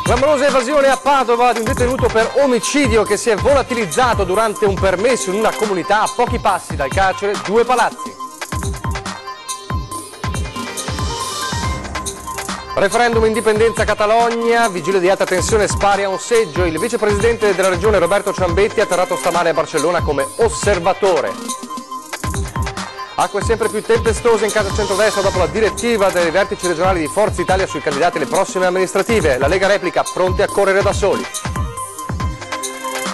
Clamorosa evasione a Padova di un detenuto per omicidio che si è volatilizzato durante un permesso in una comunità a pochi passi dal carcere Due Palazzi. Referendum indipendenza Catalogna, vigile di alta tensione, spari a un seggio. Il vicepresidente della regione Roberto Ciambetti è atterrato stamane a Barcellona come osservatore. Acque sempre più tempestose in casa centrodestra dopo la direttiva dei vertici regionali di Forza Italia sui candidati alle prossime amministrative. La Lega replica, pronti a correre da soli.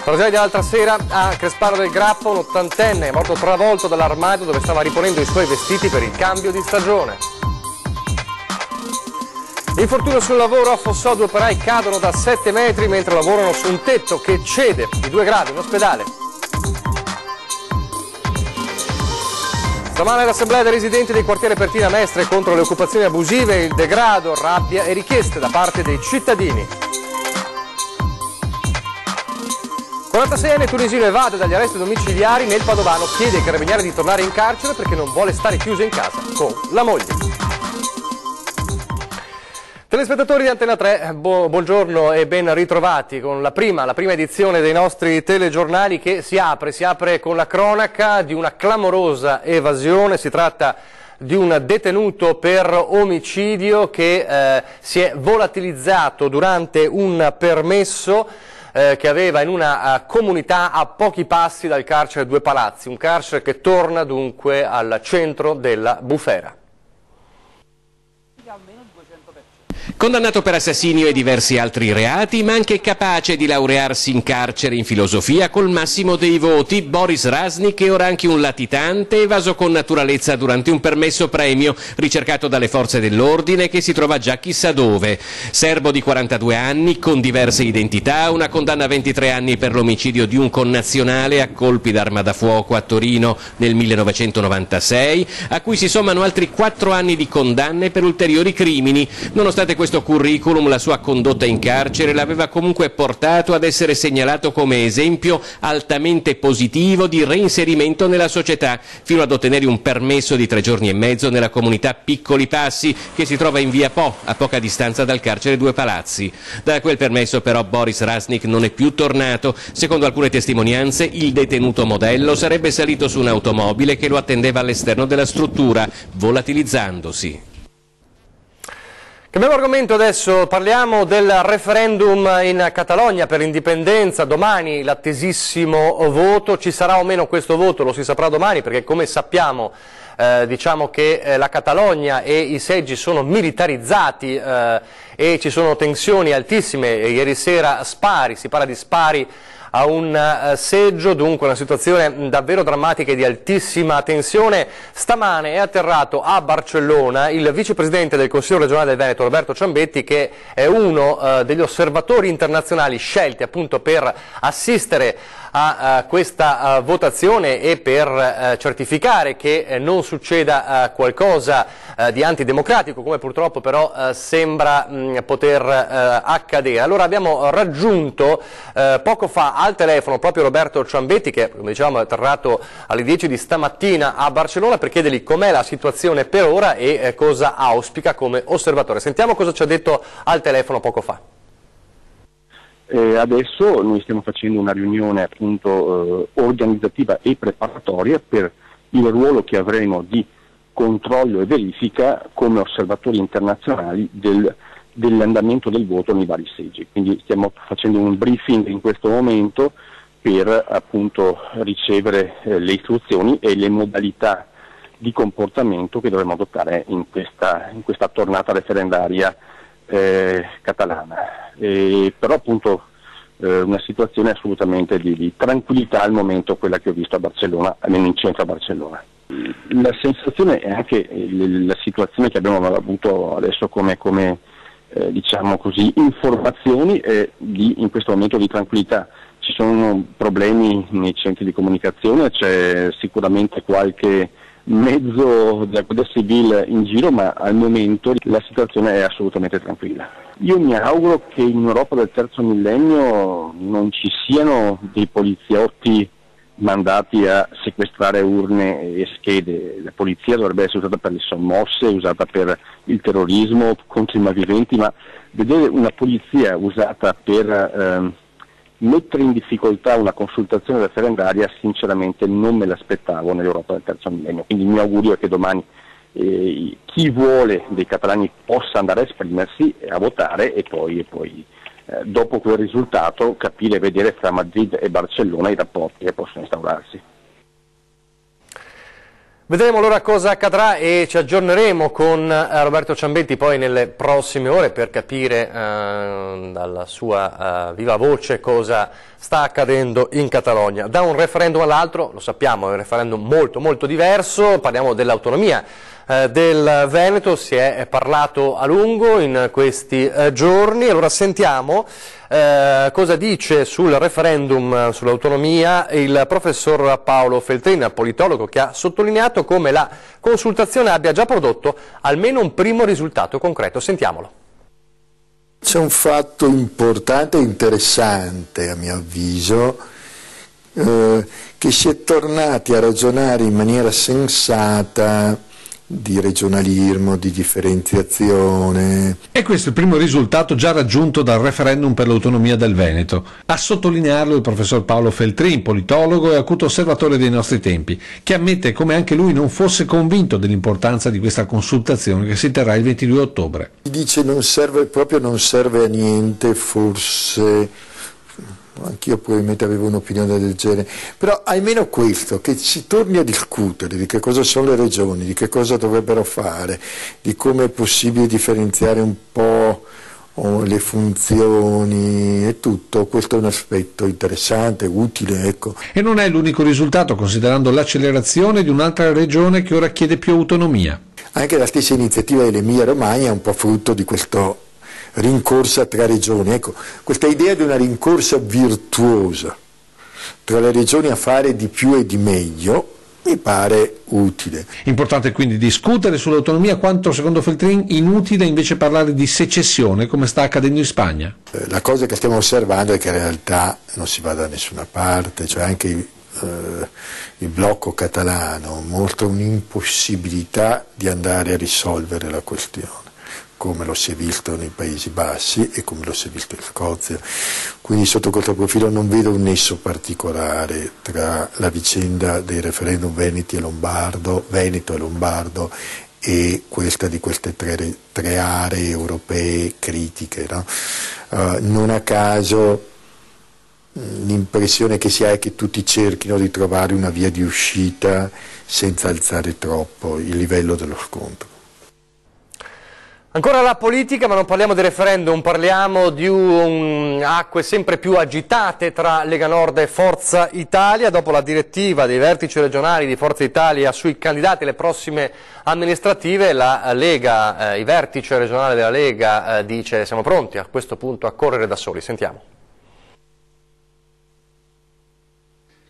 Tragedia l'altra sera a Cresparo del Grappa, un ottantenne è morto travolto dall'armadio dove stava riponendo i suoi vestiti per il cambio di stagione. Infortunio sul lavoro, a Fossò 2 operai cadono da 7 metri mentre lavorano su un tetto che cede di 2 gradi in ospedale. Stamane l'assemblea dei residenti del quartiere Pertina Mestre contro le occupazioni abusive, il degrado, rabbia e richieste da parte dei cittadini. 46enne tunisino evade dagli arresti domiciliari, nel padovano chiede ai carabinieri di tornare in carcere perché non vuole stare chiuso in casa con la moglie. Telespettatori di Antena 3, buongiorno e ben ritrovati con la prima edizione dei nostri telegiornali che si apre con la cronaca di una clamorosa evasione. Si tratta di un detenuto per omicidio che si è volatilizzato durante un permesso che aveva in una comunità a pochi passi dal carcere Due Palazzi, un carcere che torna dunque al centro della bufera. Condannato per assassinio e diversi altri reati, ma anche capace di laurearsi in carcere in filosofia col massimo dei voti, Boris Raznik è ora anche un latitante evaso con naturalezza durante un permesso premio ricercato dalle forze dell'ordine che si trova già chissà dove. Serbo di 42 anni, con diverse identità, una condanna a 23 anni per l'omicidio di un connazionale a colpi d'arma da fuoco a Torino nel 1996, a cui si sommano altri 4 anni di condanne per ulteriori crimini. Nonostante questo curriculum, la sua condotta in carcere l'aveva comunque portato ad essere segnalato come esempio altamente positivo di reinserimento nella società, fino ad ottenere un permesso di 3 giorni e mezzo nella comunità Piccoli Passi, che si trova in via Po, a poca distanza dal carcere Due Palazzi. Da quel permesso però Boris Raznik non è più tornato. Secondo alcune testimonianze, il detenuto modello sarebbe salito su un'automobile che lo attendeva all'esterno della struttura, volatilizzandosi. Cambiamo argomento adesso, parliamo del referendum in Catalogna per l'indipendenza. Domani l'attesissimo voto, ci sarà o meno questo voto lo si saprà domani perché come sappiamo diciamo che la Catalogna e i seggi sono militarizzati e ci sono tensioni altissime. Ieri sera si parla di spari a un seggio, dunque una situazione davvero drammatica e di altissima tensione. Stamane è atterrato a Barcellona il vicepresidente del Consiglio regionale del Veneto, Roberto Ciambetti, che è uno degli osservatori internazionali scelti appunto per assistere a questa votazione e per certificare che non succeda qualcosa di antidemocratico, come purtroppo però sembra poter accadere. Allora abbiamo raggiunto poco fa al telefono proprio Roberto Ciambetti, che come dicevamo è atterrato alle 10 di stamattina a Barcellona, per chiedergli com'è la situazione per ora e cosa auspica come osservatore. Sentiamo cosa ci ha detto al telefono poco fa. Adesso noi stiamo facendo una riunione appunto organizzativa e preparatoria per il ruolo che avremo di controllo e verifica come osservatori internazionali dell'andamento del voto nei vari seggi. Quindi stiamo facendo un briefing in questo momento per appunto ricevere le istruzioni e le modalità di comportamento che dovremo adottare in questa tornata referendaria catalana. Però appunto una situazione assolutamente di tranquillità al momento, quella che ho visto a Barcellona, almeno in centro a Barcellona. La sensazione è anche la situazione che abbiamo avuto adesso come diciamo così, informazioni in questo momento di tranquillità. Ci sono problemi nei centri di comunicazione, c'è sicuramente qualche mezzo della Guardia Civile in giro, ma al momento la situazione è assolutamente tranquilla. Io mi auguro che in Europa del terzo millennio non ci siano dei poliziotti mandati a sequestrare urne e schede. La polizia dovrebbe essere usata per le sommosse, usata per il terrorismo contro i malviventi, ma vedere una polizia usata per mettere in difficoltà una consultazione referendaria sinceramente non me l'aspettavo nell'Europa del terzo millennio. Quindi il mio augurio è che domani chi vuole dei catalani possa andare a esprimersi, a votare e poi dopo quel risultato capire e vedere fra Madrid e Barcellona i rapporti che possono instaurarsi. Vedremo allora cosa accadrà e ci aggiorneremo con Roberto Ciambetti poi nelle prossime ore per capire dalla sua viva voce cosa sta accadendo in Catalogna. Da un referendum all'altro, lo sappiamo, è un referendum molto molto diverso, parliamo dell'autonomia del Veneto, si è parlato a lungo in questi giorni. Allora sentiamo cosa dice sul referendum sull'autonomia il professor Paolo Feltrin, politologo, che ha sottolineato come la consultazione abbia già prodotto almeno un primo risultato concreto. Sentiamolo. C'è un fatto importante e interessante, a mio avviso, che si è tornati a ragionare in maniera sensata di regionalismo, di differenziazione. E questo è il primo risultato già raggiunto dal referendum per l'autonomia del Veneto. A sottolinearlo il professor Paolo Feltrin, politologo e acuto osservatore dei nostri tempi, che ammette come anche lui non fosse convinto dell'importanza di questa consultazione che si terrà il 22 ottobre. Dice non serve a niente, forse. Anch'io probabilmente avevo un'opinione del genere, però almeno questo, che si torni a discutere di che cosa sono le regioni, di che cosa dovrebbero fare, di come è possibile differenziare un po' le funzioni e tutto, questo è un aspetto interessante, utile, ecco. E non è l'unico risultato, considerando l'accelerazione di un'altra regione che ora chiede più autonomia. Anche la stessa iniziativa dell'Emilia Romagna è un po' frutto di questo rincorsa tra regioni. Ecco, questa idea di una rincorsa virtuosa tra le regioni a fare di più e di meglio mi pare utile. Importante quindi discutere sull'autonomia, quanto secondo Feltrin inutile invece parlare di secessione come sta accadendo in Spagna. La cosa che stiamo osservando è che in realtà non si va da nessuna parte, cioè anche il blocco catalano mostra un'impossibilità di andare a risolvere la questione, come lo si è visto nei Paesi Bassi e come lo si è visto in Scozia. Quindi sotto questo profilo non vedo un nesso particolare tra la vicenda dei referendum Veneto e Lombardo e questa di queste tre aree europee critiche, no? Non a caso l'impressione che si ha è che tutti cerchino di trovare una via di uscita senza alzare troppo il livello dello scontro. Ancora la politica, ma non parliamo di referendum, parliamo di acque sempre più agitate tra Lega Nord e Forza Italia. Dopo la direttiva dei vertici regionali di Forza Italia sui candidati alle prossime amministrative, la Lega, i vertici regionali della Lega dice siamo pronti a questo punto a correre da soli. Sentiamo.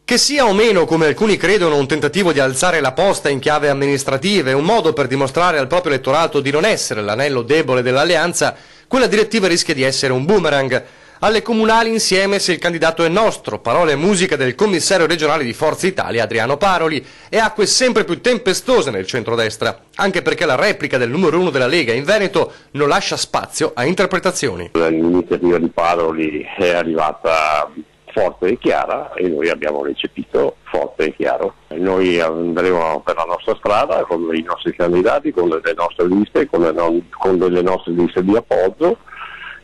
Che sia o meno, come alcuni credono, un tentativo di alzare la posta in chiave amministrativa e un modo per dimostrare al proprio elettorato di non essere l'anello debole dell'alleanza, quella direttiva rischia di essere un boomerang. Alle comunali insieme se il candidato è nostro, parole e musica del commissario regionale di Forza Italia Adriano Paroli, e acque sempre più tempestose nel centrodestra, anche perché la replica del numero 1 della Lega in Veneto non lascia spazio a interpretazioni. L'iniziativa di Paroli è arrivata forte e chiara e noi abbiamo recepito forte e chiaro. Noi andremo per la nostra strada con i nostri candidati, con le nostre liste, con le nostre liste di appoggio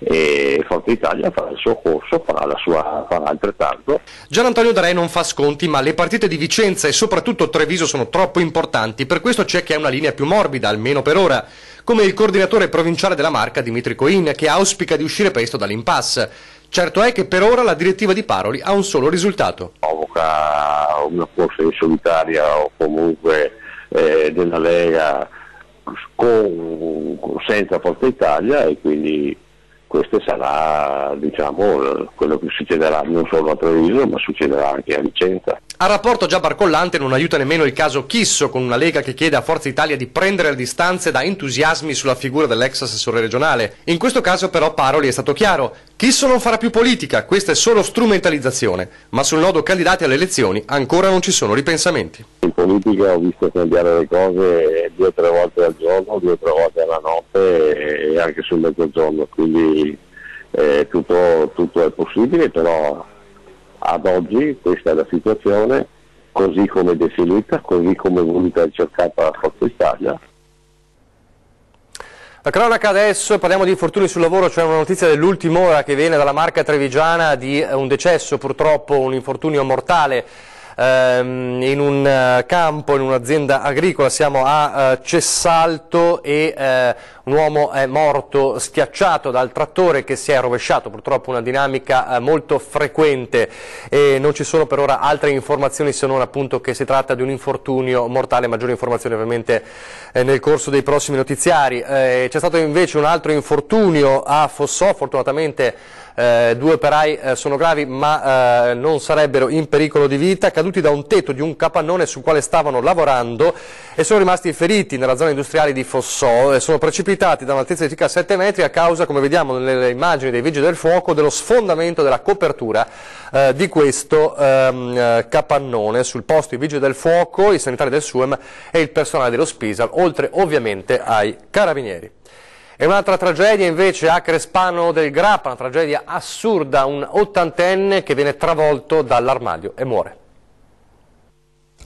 e Forza Italia farà il suo corso, farà altrettanto. Gian Antonio D'Arè non fa sconti, ma le partite di Vicenza e soprattutto Treviso sono troppo importanti, per questo c'è chi ha una linea più morbida, almeno per ora, come il coordinatore provinciale della Marca Dimitri Coin, che auspica di uscire presto dall'impasse. Certo è che per ora la direttiva di Paroli ha un solo risultato. Provoca una corsa in solitaria o comunque della Lega senza Forza Italia, e quindi questo sarà, diciamo, quello che succederà non solo a Treviso, ma succederà anche a Vicenza. A rapporto già barcollante non aiuta nemmeno il caso Chisso, con una Lega che chiede a Forza Italia di prendere le distanze da entusiasmi sulla figura dell'ex assessore regionale. In questo caso però Paroli è stato chiaro: Chisso non farà più politica, questa è solo strumentalizzazione, ma sul nodo candidati alle elezioni ancora non ci sono ripensamenti. In politica ho visto cambiare le cose 2 o 3 volte al giorno, 2 o 3 volte alla notte e anche sul mezzogiorno, quindi tutto è possibile, però ad oggi questa è la situazione, così come definita, così come voluta e cercata da Forza Italia. La cronaca adesso, parliamo di infortuni sul lavoro, cioè una notizia dell'ultima ora che viene dalla Marca trevigiana di un decesso, purtroppo un infortunio mortale in un campo, in un'azienda agricola. Siamo a Cessalto e un uomo è morto schiacciato dal trattore che si è rovesciato, purtroppo una dinamica molto frequente, e non ci sono per ora altre informazioni se non appunto che si tratta di un infortunio mortale. Maggiori informazioni ovviamente nel corso dei prossimi notiziari. C'è stato invece un altro infortunio a Fossò, fortunatamente 2 operai sono gravi ma non sarebbero in pericolo di vita, caduti da un tetto di un capannone sul quale stavano lavorando e sono rimasti feriti nella zona industriale di Fossò e sono precipitati da un'altezza di circa 7 metri a causa, come vediamo nelle immagini dei vigili del fuoco, dello sfondamento della copertura di questo capannone. Sul posto i vigili del fuoco, i sanitari del SUEM e il personale dello Spisal, oltre ovviamente ai carabinieri. E un'altra tragedia invece a Crespano del Grappa, una tragedia assurda, un 80enne che viene travolto dall'armadio e muore.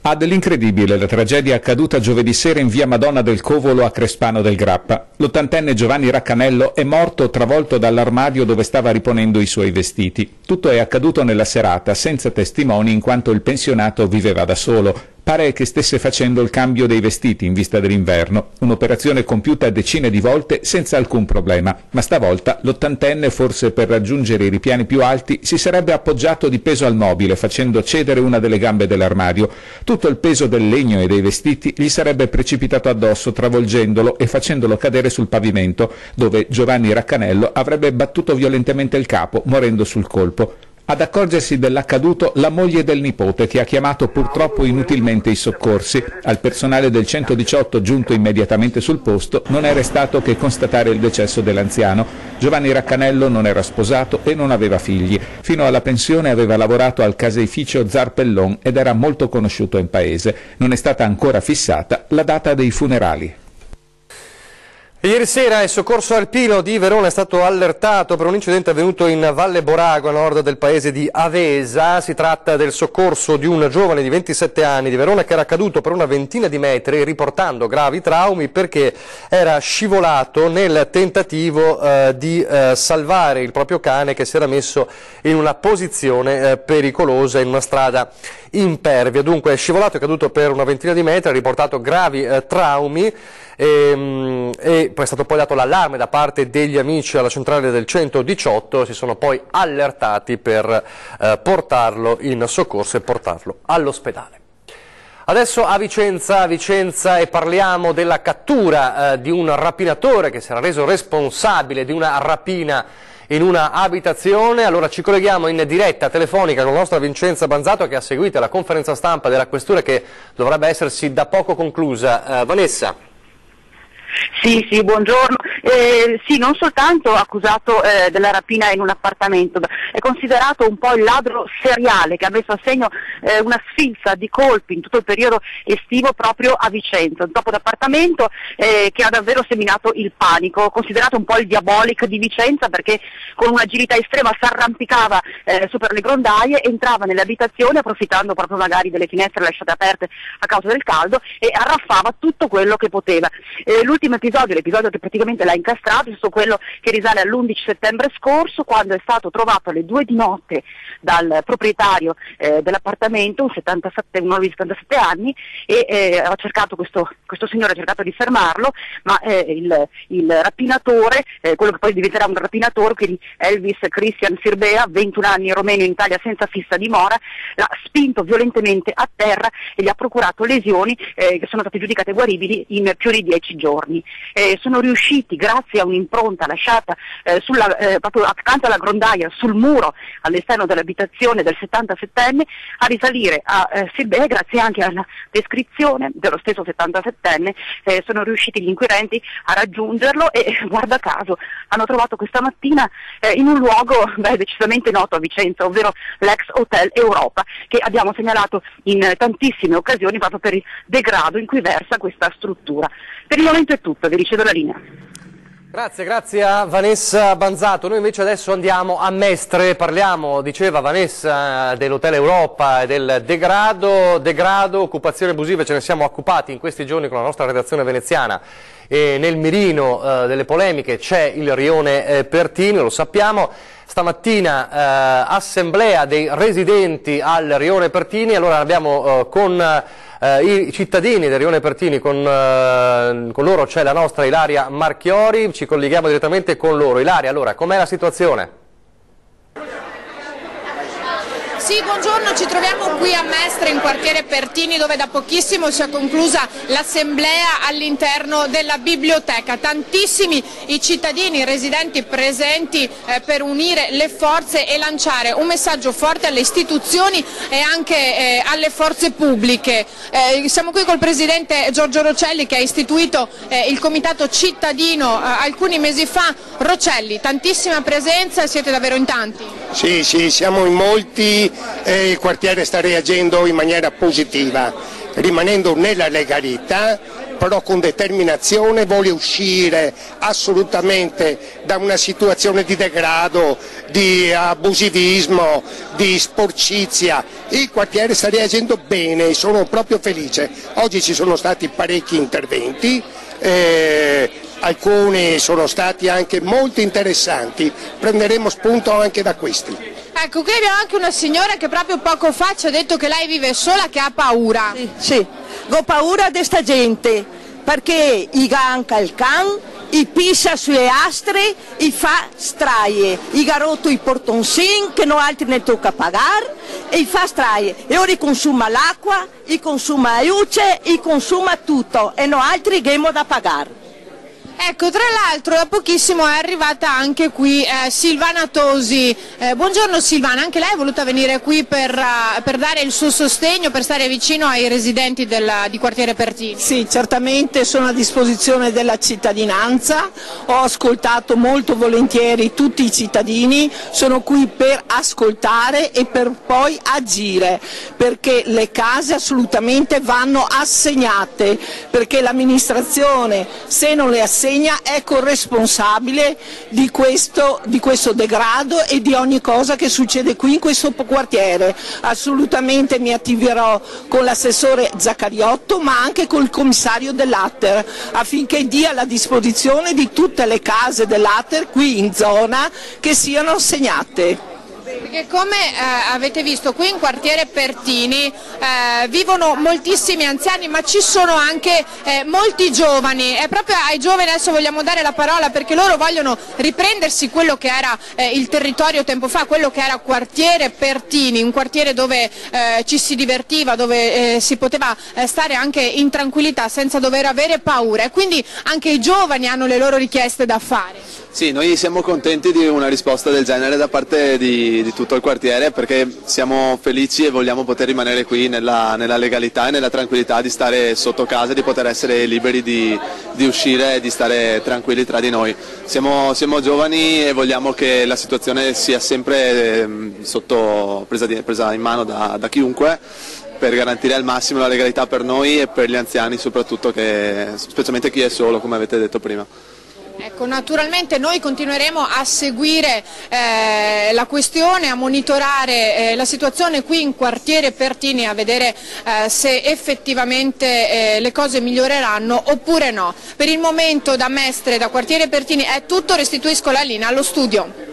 Ha dell'incredibile la tragedia accaduta giovedì sera in via Madonna del Covolo a Crespano del Grappa. L'80enne Giovanni Raccanello è morto travolto dall'armadio dove stava riponendo i suoi vestiti. Tutto è accaduto nella serata, senza testimoni in quanto il pensionato viveva da solo. Pare che stesse facendo il cambio dei vestiti in vista dell'inverno, un'operazione compiuta decine di volte senza alcun problema, ma stavolta l'80enne, forse per raggiungere i ripiani più alti, si sarebbe appoggiato di peso al mobile facendo cedere una delle gambe dell'armadio. Tutto il peso del legno e dei vestiti gli sarebbe precipitato addosso, travolgendolo e facendolo cadere sul pavimento, dove Giovanni Raccanello avrebbe battuto violentemente il capo, morendo sul colpo. Ad accorgersi dell'accaduto la moglie del nipote, che ha chiamato purtroppo inutilmente i soccorsi. Al personale del 118 giunto immediatamente sul posto non è restato che constatare il decesso dell'anziano. Giovanni Raccanello non era sposato e non aveva figli. Fino alla pensione aveva lavorato al caseificio Zarpellon ed era molto conosciuto in paese. Non è stata ancora fissata la data dei funerali. Ieri sera il soccorso alpino di Verona è stato allertato per un incidente avvenuto in Valle Borago, a nord del paese di Avesa. Si tratta del soccorso di un giovane di 27 anni di Verona che era caduto per una ventina di metri, riportando gravi traumi perché era scivolato nel tentativo di salvare il proprio cane, che si era messo in una posizione pericolosa in una strada impervia. Dunque è scivolato, è caduto per una ventina di metri, ha riportato gravi traumi. E poi è stato poi dato l'allarme da parte degli amici alla centrale del 118, si sono poi allertati per portarlo in soccorso e portarlo all'ospedale. Adesso a Vicenza e parliamo della cattura di un rapinatore che si era reso responsabile di una rapina in una abitazione. Allora ci colleghiamo in diretta telefonica con la nostra Vincenza Banzato, che ha seguito la conferenza stampa della questura che dovrebbe essersi da poco conclusa. Vanessa. Sì, buongiorno. Sì, non soltanto accusato della rapina in un appartamento, è considerato un po' il ladro seriale che ha messo a segno una sfilza di colpi in tutto il periodo estivo proprio a Vicenza, un topo d'appartamento che ha davvero seminato il panico, considerato un po' il diabolic di Vicenza, perché con un'agilità estrema si arrampicava su per le grondaie, entrava nelle abitazioni approfittando proprio magari delle finestre lasciate aperte a causa del caldo e arraffava tutto quello che poteva. L'ultima L'ultimo episodio, l'episodio che praticamente l'ha incastrato, è stato quello che risale all'11 settembre scorso, quando è stato trovato alle 2 di notte dal proprietario dell'appartamento, un uomo di 77 anni, e ha cercato questo signore ha cercato di fermarlo, ma il rapinatore, quello che poi diventerà un rapinatore, quindi Elvis Christian Sirbea, 21 anni, romeno, in Italia senza fissa dimora, l'ha spinto violentemente a terra e gli ha procurato lesioni che sono state giudicate guaribili in più di 10 giorni. Sono riusciti, grazie a un'impronta lasciata proprio accanto alla grondaia, sul muro all'esterno dell'abitazione del 77enne, a risalire a Sirbea, grazie anche alla descrizione dello stesso 77enne, sono riusciti gli inquirenti a raggiungerlo e, guarda caso, hanno trovato questa mattina in un luogo decisamente noto a Vicenza, ovvero l'ex Hotel Europa, che abbiamo segnalato in tantissime occasioni proprio per il degrado in cui versa questa struttura. Per il momento è tutto, vi ricevo la linea. Grazie a Vanessa Banzato. Noi invece adesso andiamo a Mestre, parliamo, diceva Vanessa, dell'Hotel Europa e del degrado, occupazioni abusive, ce ne siamo occupati in questi giorni con la nostra redazione veneziana, e nel mirino delle polemiche c'è il rione Pertini, lo sappiamo. Stamattina assemblea dei residenti al rione Pertini, allora abbiamo con i cittadini del rione Pertini, con loro c'è la nostra Ilaria Marchiori, ci colleghiamo direttamente con loro. Ilaria, allora, com'è la situazione? Sì, buongiorno, ci troviamo qui a Mestre, in quartiere Pertini, dove da pochissimo si è conclusa l'assemblea all'interno della biblioteca. Tantissimi i cittadini, i residenti presenti per unire le forze e lanciare un messaggio forte alle istituzioni e anche alle forze pubbliche. Siamo qui col presidente Giorgio Rocelli, che ha istituito il comitato cittadino alcuni mesi fa. Rocelli, tantissima presenza, siete davvero in tanti? Sì, siamo in molti e il quartiere sta reagendo in maniera positiva, rimanendo nella legalità, però con determinazione vuole uscire assolutamente da una situazione di degrado, di abusivismo, di sporcizia. Il quartiere sta reagendo bene, sono proprio felice. Oggi ci sono stati parecchi interventi, alcuni sono stati anche molto interessanti, prenderemo spunto anche da questi. Ecco, qui abbiamo anche una signora che proprio poco fa ci ha detto che lei vive sola, che ha paura. Sì, ho paura di sta gente, perché i ganca il can, i pisa sulle astre, i fa straie, i garotto i portonsin che non altri ne tocca pagare, e i fa straie, e ora consuma l'acqua, consuma la luce, consuma tutto, e non altri ghemo da pagare. Ecco, tra l'altro da pochissimo è arrivata anche qui Silvana Tosi. Buongiorno Silvana, anche lei è voluta venire qui per dare il suo sostegno, per stare vicino ai residenti di quartiere Pertini. Sì, certamente sono a disposizione della cittadinanza, ho ascoltato molto volentieri tutti i cittadini, sono qui per ascoltare e per poi agire, perché le case assolutamente vanno assegnate, perché l'amministrazione, se non le assegna, è corresponsabile di questo degrado e di ogni cosa che succede qui in questo quartiere. Assolutamente mi attiverò con l'assessore Zaccariotto, ma anche col commissario dell'Atter, affinché dia la disposizione di tutte le case dell'Atter qui in zona che siano assegnate. Perché come avete visto qui in quartiere Pertini vivono moltissimi anziani, ma ci sono anche molti giovani, e proprio ai giovani adesso vogliamo dare la parola, perché loro vogliono riprendersi quello che era il territorio tempo fa, quello che era quartiere Pertini, un quartiere dove ci si divertiva, dove si poteva stare anche in tranquillità senza dover avere paura, e quindi anche i giovani hanno le loro richieste da fare. Sì, noi siamo contenti di una risposta del genere da parte di tutto il quartiere, perché siamo felici e vogliamo poter rimanere qui nella legalità e nella tranquillità di stare sotto casa, di poter essere liberi di uscire e di stare tranquilli tra di noi. Siamo giovani e vogliamo che la situazione sia sempre presa in mano da chiunque, per garantire al massimo la legalità per noi e per gli anziani soprattutto, specialmente chi è solo, come avete detto prima. Ecco, naturalmente noi continueremo a seguire la questione, a monitorare la situazione qui in quartiere Pertini, a vedere se effettivamente le cose miglioreranno oppure no. Per il momento da Mestre, da quartiere Pertini è tutto, restituisco la linea allo studio.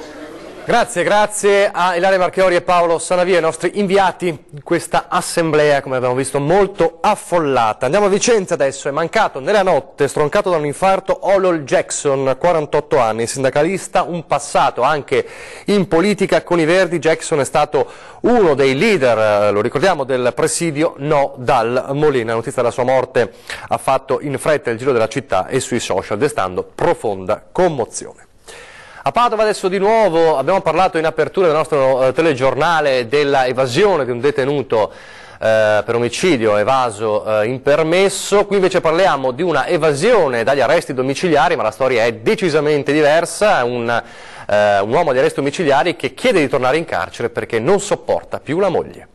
Grazie a Ilaria Marchiori e Paolo Sanavia, i nostri inviati in questa assemblea, come abbiamo visto, molto affollata. Andiamo a Vicenza adesso. È mancato nella notte, stroncato da un infarto, Olol Jackson, 48 anni, sindacalista, un passato anche in politica con i Verdi. Jackson è stato uno dei leader, lo ricordiamo, del presidio No dal Molina. La notizia della sua morte ha fatto in fretta il giro della città e sui social, destando profonda commozione. A Padova adesso di nuovo abbiamo parlato in apertura del nostro telegiornale della evasione di un detenuto per omicidio evaso impermesso. Qui invece parliamo di una evasione dagli arresti domiciliari, ma la storia è decisamente diversa. Un uomo di arresti domiciliari che chiede di tornare in carcere perché non sopporta più la moglie.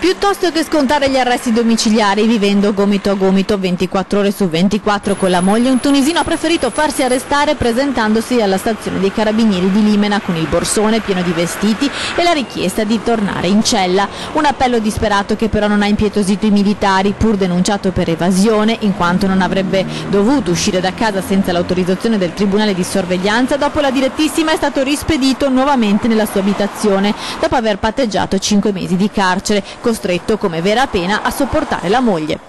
Piuttosto che scontare gli arresti domiciliari vivendo gomito a gomito 24 ore su 24 con la moglie, un tunisino ha preferito farsi arrestare presentandosi alla stazione dei carabinieri di Limena con il borsone pieno di vestiti e la richiesta di tornare in cella. Un appello disperato che però non ha impietosito i militari, pur denunciato per evasione, in quanto non avrebbe dovuto uscire da casa senza l'autorizzazione del tribunale di sorveglianza. Dopo la direttissima è stato rispedito nuovamente nella sua abitazione, dopo aver patteggiato 5 mesi di carcere, costretto come vera pena a sopportare la moglie.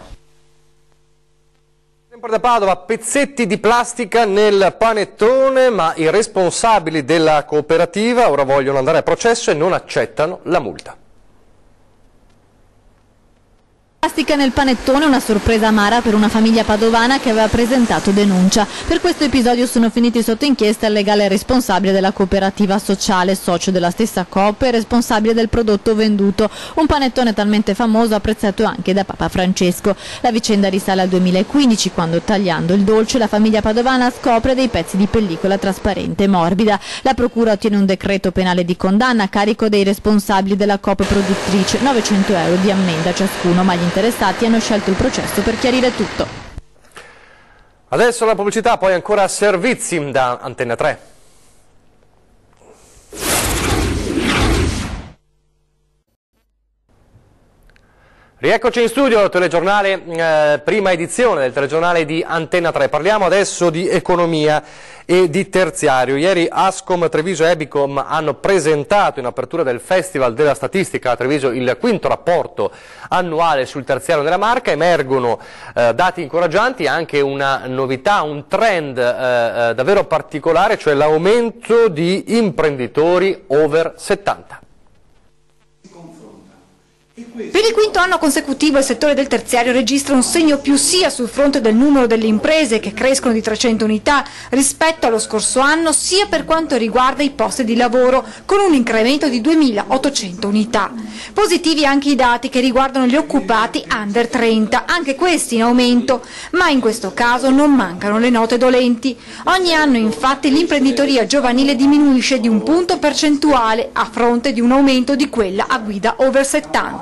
Sempre da Padova, pezzetti di plastica nel panettone, ma i responsabili della cooperativa ora vogliono andare a processo e non accettano la multa. Plastica nel panettone, una sorpresa amara per una famiglia padovana che aveva presentato denuncia. Per questo episodio sono finiti sotto inchiesta il legale responsabile della cooperativa sociale, socio della stessa Coop e responsabile del prodotto venduto, un panettone talmente famoso apprezzato anche da Papa Francesco. La vicenda risale al 2015, quando tagliando il dolce la famiglia padovana scopre dei pezzi di pellicola trasparente morbida. La procura ottiene un decreto penale di condanna a carico dei responsabili della Coop produttrice, 900 euro di ammenda ciascuno, ma gli interessati hanno scelto il processo per chiarire tutto. Adesso la pubblicità, poi ancora servizi da Antenna 3. Rieccoci in studio, telegiornale, prima edizione del telegiornale di Antenna 3. Parliamo adesso di economia e di terziario. Ieri Ascom, Treviso e Ebicom hanno presentato in apertura del Festival della Statistica a Treviso il quinto rapporto annuale sul terziario nella Marca. Emergono dati incoraggianti e anche una novità, un trend davvero particolare, cioè l'aumento di imprenditori over 70. Per il quinto anno consecutivo il settore del terziario registra un segno più sia sul fronte del numero delle imprese che crescono di 300 unità rispetto allo scorso anno, sia per quanto riguarda i posti di lavoro con un incremento di 2.800 unità. Positivi anche i dati che riguardano gli occupati under 30, anche questi in aumento, ma in questo caso non mancano le note dolenti. Ogni anno infatti l'imprenditoria giovanile diminuisce di un punto percentuale a fronte di un aumento di quella a guida over 70.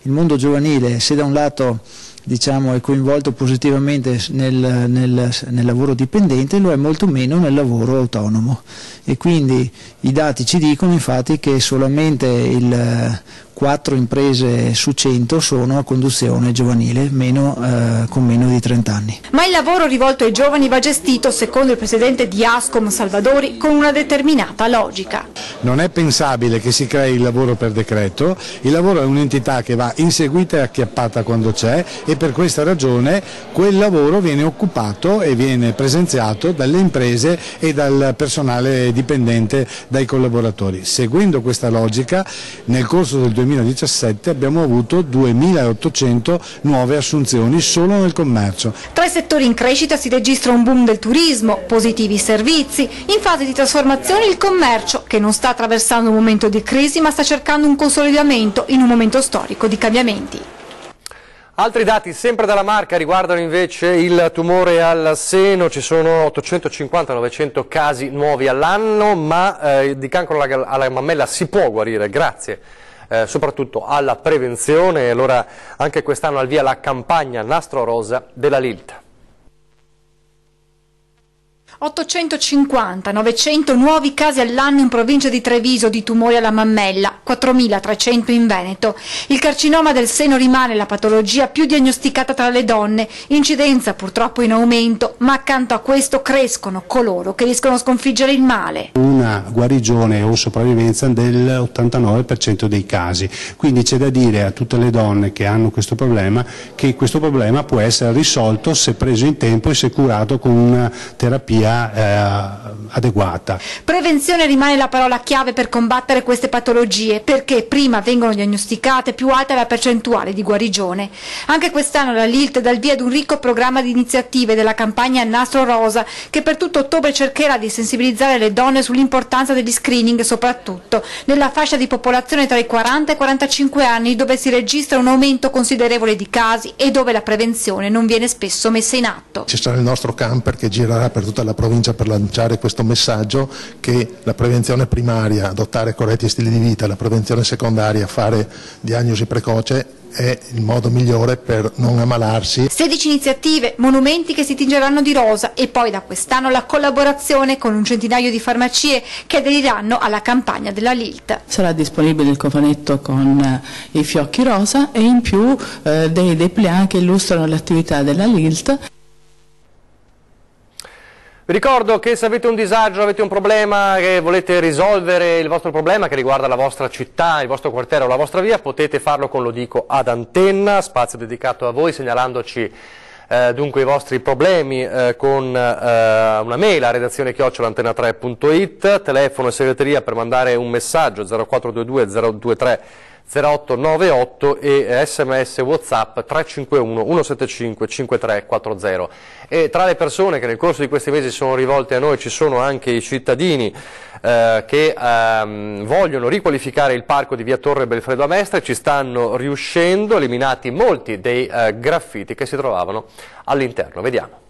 Il mondo giovanile, se da un lato è coinvolto positivamente nel lavoro dipendente, lo è molto meno nel lavoro autonomo, e quindi i dati ci dicono infatti che solamente 4 imprese su 100 sono a conduzione giovanile, con meno di 30 anni. Ma il lavoro rivolto ai giovani va gestito, secondo il presidente di Ascom Salvadori, con una determinata logica. Non è pensabile che si crei il lavoro per decreto, il lavoro è un'entità che va inseguita e acchiappata quando c'è, e per questa ragione quel lavoro viene occupato e viene presenziato dalle imprese e dal personale dipendente, dai collaboratori. Seguendo questa logica, nel corso del 2017 abbiamo avuto 2.800 nuove assunzioni solo nel commercio. Tra i settori in crescita si registra un boom del turismo, positivi i servizi, in fase di trasformazione il commercio, che non sta attraversando un momento di crisi ma sta cercando un consolidamento in un momento storico di cambiamenti. Altri dati sempre dalla Marca riguardano invece il tumore al seno. Ci sono 850-900 casi nuovi all'anno, ma di cancro alla mammella si può guarire grazie soprattutto alla prevenzione, e allora anche quest'anno al via la campagna Nastro Rosa della Lilita. 850-900 nuovi casi all'anno in provincia di Treviso di tumori alla mammella, 4.300 in Veneto. Il carcinoma del seno rimane la patologia più diagnosticata tra le donne, incidenza purtroppo in aumento, ma accanto a questo crescono coloro che riescono a sconfiggere il male. Una guarigione o sopravvivenza dell'89% dei casi, quindi c'è da dire a tutte le donne che hanno questo problema che questo problema può essere risolto se preso in tempo e se curato con una terapia adeguata. Prevenzione rimane la parola chiave per combattere queste patologie, perché prima vengono diagnosticate più alta è la percentuale di guarigione. Anche quest'anno la LILT dà il via ad un ricco programma di iniziative della campagna Nastro Rosa, che per tutto ottobre cercherà di sensibilizzare le donne sull'importanza degli screening, soprattutto nella fascia di popolazione tra i 40 e i 45 anni, dove si registra un aumento considerevole di casi e dove la prevenzione non viene spesso messa in atto. Ci sarà il nostro camper che girerà per tutta la provincia per lanciare questo messaggio che la prevenzione primaria, adottare corretti stili di vita, la prevenzione secondaria, fare diagnosi precoce è il modo migliore per non ammalarsi. 16 iniziative, monumenti che si tingeranno di rosa e poi da quest'anno la collaborazione con un centinaio di farmacie che aderiranno alla campagna della LILT. Sarà disponibile il cofanetto con i fiocchi rosa e in più dei dépliant che illustrano l'attività della LILT. Vi ricordo che se avete un disagio, avete un problema, che volete risolvere il vostro problema che riguarda la vostra città, il vostro quartiere o la vostra via, potete farlo con Lo Dico ad Antenna, spazio dedicato a voi, segnalandoci dunque i vostri problemi con una mail a redazione@antena3.it, telefono e segreteria per mandare un messaggio 0422 023 0898 e sms WhatsApp 351 175 5340. E tra le persone che nel corso di questi mesi sono rivolte a noi ci sono anche i cittadini che vogliono riqualificare il parco di via Torre Belfredo a Mestre. Ci stanno riuscendo, eliminati molti dei graffiti che si trovavano all'interno. Vediamo.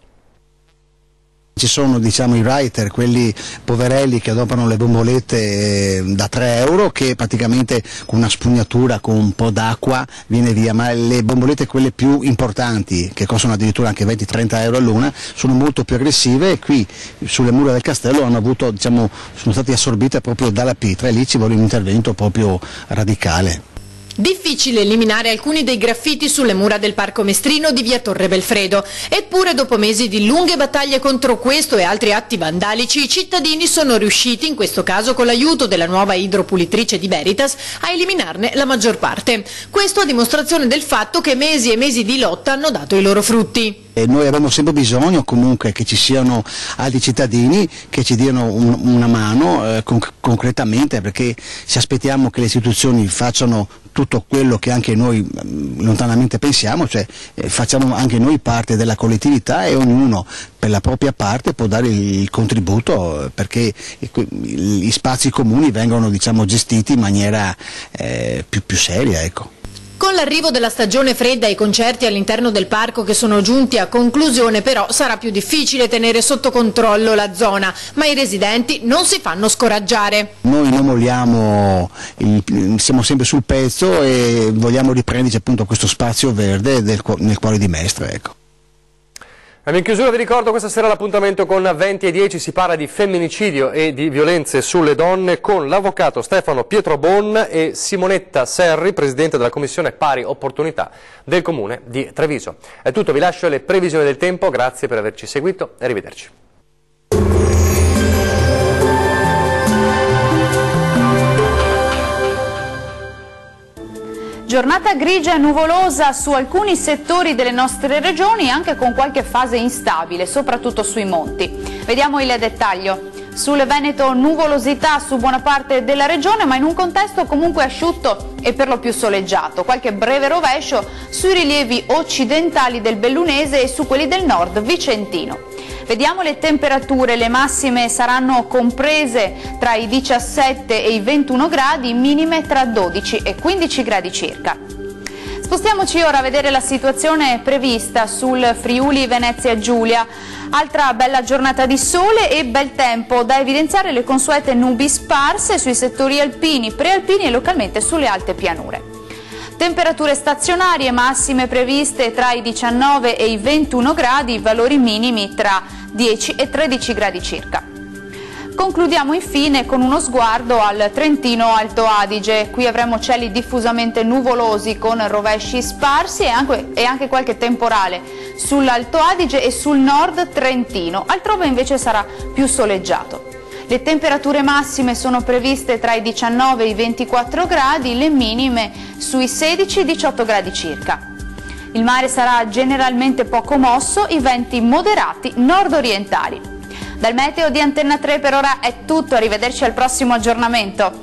Ci sono i writer, quelli poverelli che adoperano le bombolette da 3 euro, che praticamente con una spugnatura, con un po' d'acqua viene via, ma le bombolette quelle più importanti, che costano addirittura anche 20-30 euro all'una, sono molto più aggressive e qui sulle mura del castello hanno avuto, sono state assorbite proprio dalla pietra e lì ci vuole un intervento proprio radicale. Difficile eliminare alcuni dei graffiti sulle mura del Parco Mestrino di via Torre Belfredo, eppure dopo mesi di lunghe battaglie contro questo e altri atti vandalici i cittadini sono riusciti, in questo caso con l'aiuto della nuova idropulitrice di Veritas, a eliminarne la maggior parte. Questo a dimostrazione del fatto che mesi e mesi di lotta hanno dato i loro frutti. E noi abbiamo sempre bisogno comunque che ci siano altri cittadini che ci diano una mano concretamente, perché se aspettiamo che le istituzioni facciano tutto quello che anche noi lontanamente pensiamo, cioè facciamo anche noi parte della collettività e ognuno per la propria parte può dare il contributo perché gli spazi comuni vengono gestiti in maniera più seria, ecco. Con l'arrivo della stagione fredda e i concerti all'interno del parco che sono giunti a conclusione, però sarà più difficile tenere sotto controllo la zona, ma i residenti non si fanno scoraggiare. Noi non molliamo, siamo sempre sul pezzo e vogliamo riprenderci appunto questo spazio verde nel cuore di Mestre, ecco. In chiusura vi ricordo questa sera l'appuntamento con 20 e 10, si parla di femminicidio e di violenze sulle donne con l'avvocato Stefano Pietrobon e Simonetta Serri, presidente della Commissione Pari Opportunità del Comune di Treviso. È tutto, vi lascio le previsioni del tempo, grazie per averci seguito e arrivederci. Giornata grigia e nuvolosa su alcuni settori delle nostre regioni, anche con qualche fase instabile, soprattutto sui monti. Vediamo il dettaglio. Sul Veneto nuvolosità su buona parte della regione, ma in un contesto comunque asciutto e per lo più soleggiato. Qualche breve rovescio sui rilievi occidentali del Bellunese e su quelli del nord vicentino. Vediamo le temperature, le massime saranno comprese tra i 17 e i 21 gradi, minime tra 12 e 15 gradi circa. Spostiamoci ora a vedere la situazione prevista sul Friuli Venezia Giulia. Altra bella giornata di sole e bel tempo, da evidenziare le consuete nubi sparse sui settori alpini, prealpini e localmente sulle alte pianure. Temperature stazionarie massime previste tra i 19 e i 21 gradi, valori minimi tra 10 e 13 gradi circa. Concludiamo infine con uno sguardo al Trentino Alto Adige. Qui avremo cieli diffusamente nuvolosi con rovesci sparsi e anche qualche temporale sull'Alto Adige e sul nord trentino, altrove invece sarà più soleggiato. Le temperature massime sono previste tra i 19 e i 24 gradi, le minime sui 16-18 gradi circa. Il mare sarà generalmente poco mosso, i venti moderati nord-orientali. Dal meteo di Antenna 3 per ora è tutto, arrivederci al prossimo aggiornamento.